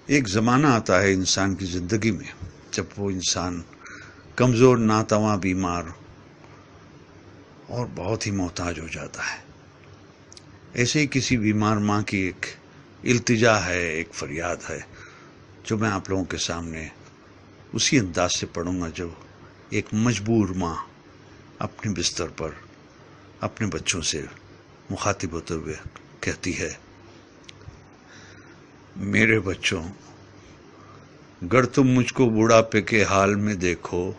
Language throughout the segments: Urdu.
ایک زمانہ آتا ہے انسان کی زندگی میں جب وہ انسان کمزور، ناتواں، بیمار اور بہت ہی محتاج ہو جاتا ہے۔ ایسے ہی کسی بیمار ماں کی ایک التجا ہے، ایک فریاد ہے، جو میں آپ لوگوں کے سامنے اسی انداز سے پڑھوں گا جو ایک مجبور ماں اپنے بستر پر اپنے بچوں سے مخاطب ہوتے ہوئے کہتی ہے، میرے بچوں، گر تم مجھ کو بڑھاپے کے حال میں دیکھو،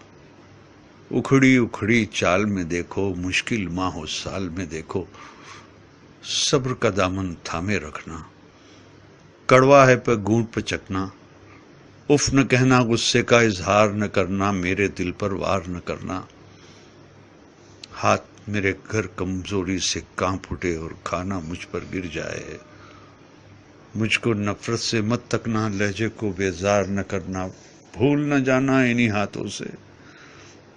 اکھڑی اکھڑی چال میں دیکھو، مشکل ماہ و سال میں دیکھو، صبر کا دامن تھامے رکھنا، کڑوا ہے پہ گھونٹ پہ چکنا، اف نہ کہنا، غصے کا اظہار نہ کرنا، میرے دل پر وار نہ کرنا، ہاتھ میرے گھر کمزوری سے کانپ اٹھے اور کھانا مجھ پر گر جائے، مجھ کو نفرت سے مت تکنا، لہجے کو بیزار نہ کرنا، بھول نہ جانا انہی ہاتھوں سے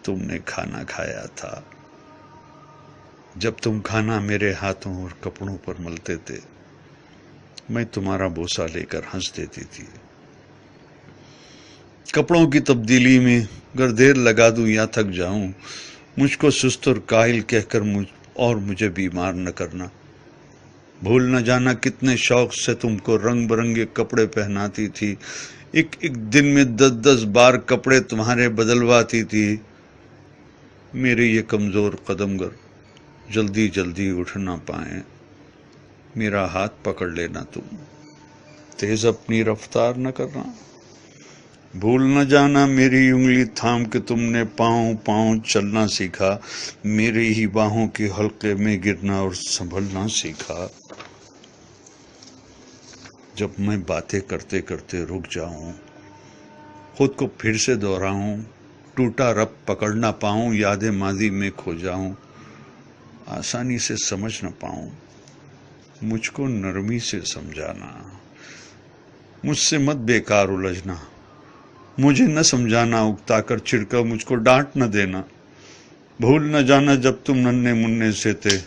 تم نے کھانا کھایا تھا، جب تم کھانا میرے ہاتھوں اور کپڑوں پر ملتے تھے، میں تمہارا بوسہ لے کر ہنس دیتی تھی، کپڑوں کی تبدیلی میں گر دیر لگا دوں یا تھک جاؤں، مجھ کو سست اور کاہل کہہ کر مجھے بیمار نہ کرنا، بھول نہ جانا کتنے شوق سے تم کو رنگ برنگے کپڑے پہناتی تھی، ایک ایک دن میں 10 بار کپڑے تمہارے بدلواتی تھی، میرے یہ کمزور قدم گر جلدی جلدی اٹھ نہ پائیں، میرا ہاتھ پکڑ لینا تم، تیز اپنی رفتار نہ کرنا، بھول نہ جانا میری انگلی تھام کے تم نے پاؤں پاؤں چلنا سیکھا، میری ہی باہوں کے حلقے میں گرنا اور سنبھلنا سیکھا، جب میں باتیں کرتے کرتے رک جاؤں، خود کو پھر سے دہراؤں، ٹوٹا رب پکڑ نہ پاؤں، یادیں ماضی میں کھو جاؤں، آسانی سے سمجھ نہ پاؤں، مجھ کو نرمی سے سمجھانا، مجھ سے مت بیکار الجھنا، مجھے نہ سمجھانا اکتا کر چڑ کر مجھ کو ڈانٹ نہ دینا، بھول نہ جانا جب تم ننھے منھے سے تھے،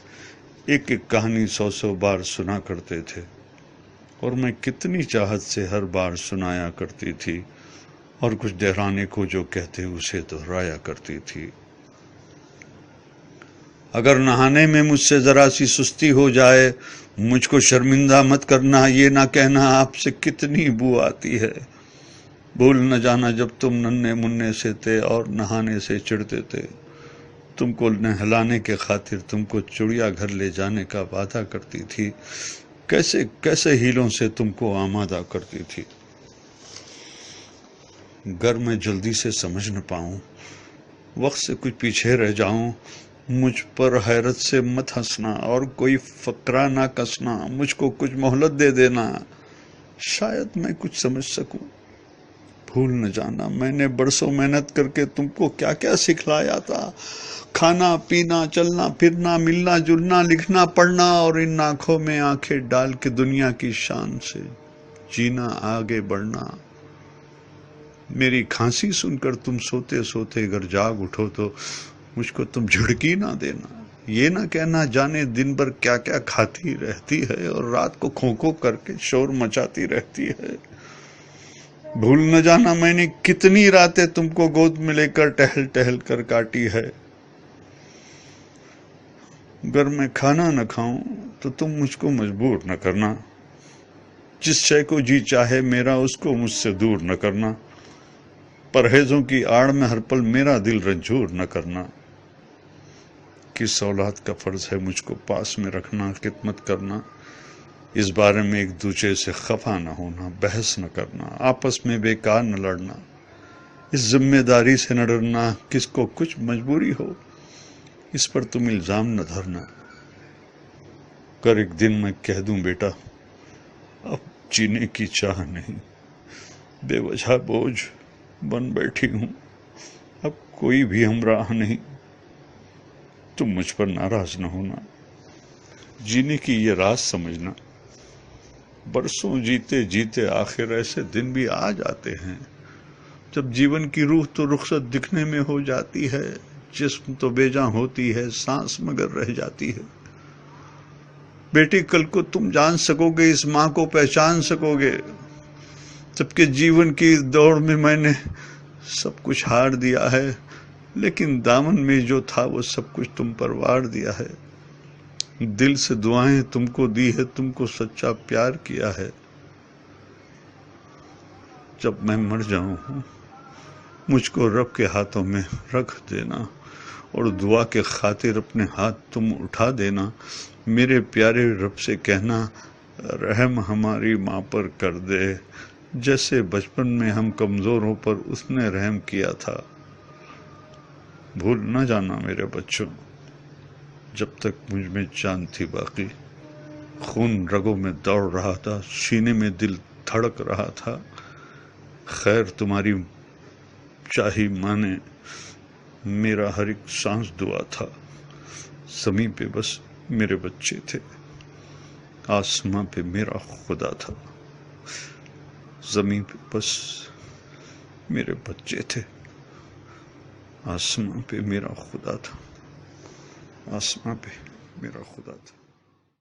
ایک ایک کہانی 100 بار سنا کرتے تھے، اور میں کتنی چاہت سے ہر بار سنایا کرتی تھی، اور کچھ دہرانے کو جو کہتے اسے دہرایا کرتی تھی، اگر نہانے میں مجھ سے ذرا سی سستی ہو جائے، مجھ کو شرمندہ مت کرنا، یہ نہ کہنا آپ سے کتنی بو آتی ہے، بھول نہ جانا جب تم ننھے منھے سے تھے اور نہانے سے چڑھتے تھے، تم کو نہلانے کے خاطر تم کو چڑیا گھر لے جانے کا وعدہ کرتی تھی، کیسے کیسے ہیلوں سے تم کو آمادہ کرتی تھی، گر میں جلدی سے سمجھ نہ پاؤں، وقت سے کچھ پیچھے رہ جاؤں، مجھ پر حیرت سے مت ہنسنا اور کوئی فقرہ نہ کسنا، مجھ کو کچھ مہلت دے دینا، شاید میں کچھ سمجھ سکوں، بھول نہ جانا میں نے برسوں محنت کر کے تم کو کیا کیا سکھلایا تھا، کھانا پینا چلنا پھرنا ملنا جلنا لکھنا پڑھنا، اور ان آنکھوں میں آنکھیں ڈال کے دنیا کی شان سے جینا آگے بڑھنا، میری کھانسی سن کر تم سوتے سوتے اگر جاگ اٹھو تو مجھ کو تم جھڑکی نہ دینا، یہ نہ کہنا جانے دن بھر کیا کیا کھاتی رہتی ہے اور رات کو کھو کھو کر کے شور مچاتی رہتی ہے، بھول نہ جانا میں نے کتنی راتیں تم کو گود میں لے کر ٹہل ٹہل کر کاٹی ہے، اگر میں کھانا نہ کھاؤں تو تم مجھ کو مجبور نہ کرنا، جس شے کو جی چاہے میرا اس کو مجھ سے دور نہ کرنا، پرہیزوں کی آڑ میں ہر پل میرا دل رنجور نہ کرنا، کس اولاد کا فرض ہے مجھ کو پاس میں رکھنا، خدمت کرنا، اس بارے میں ایک دوسرے سے خفا نہ ہونا، بحث نہ کرنا، آپس میں بیکار نہ لڑنا، اس ذمہ داری سے نہ ڈرنا، کس کو کچھ مجبوری ہو اس پر تم الزام نہ دھرنا، کر ایک دن میں کہہ دوں بیٹا اب جینے کی چاہ نہیں، بے وجہ بوجھ بن بیٹھی ہوں، اب کوئی بھی ہمراہ نہیں، تم مجھ پر ناراض نہ ہونا، جینے کی یہ راز سمجھنا، برسوں جیتے جیتے آخر ایسے دن بھی آ جاتے ہیں جب جیون کی روح تو رخصت دکھنے میں ہو جاتی ہے، جسم تو بے جاں ہوتی ہے، سانس مگر رہ جاتی ہے، بیٹی کل کو تم جان سکو گے، اس ماں کو پہچان سکو گے، جبکہ جیون کی دوڑ میں میں نے سب کچھ ہار دیا ہے، لیکن دامن میں جو تھا وہ سب کچھ تم پر وار دیا ہے۔ دل سے دعائیں تم کو دی ہے، تم کو سچا پیار کیا ہے۔ جب میں مر جاؤں مجھ کو رب کے ہاتھوں میں رکھ دینا، اور دعا کے خاطر اپنے ہاتھ تم اٹھا دینا۔ میرے پیارے رب سے کہنا رحم ہماری ماں پر کر دے، جیسے بچپن میں ہم کمزوروں پر اس نے رحم کیا تھا۔ بھول نہ جانا میرے بچوں، جب تک مجھ میں جان تھی باقی، خون رگوں میں دوڑ رہا تھا، سینے میں دل دھڑک رہا تھا۔ خیر تمہاری چاہی ماں نے میرا ہر ایک سانس دعا تھا۔ زمین پہ بس میرے بچے تھے، آسماں پہ میرا خدا تھا۔ زمین پہ بس میرے بچے تھے، آسماں پہ میرا خدا تھا، آسماں پہ میرا خدا تھا۔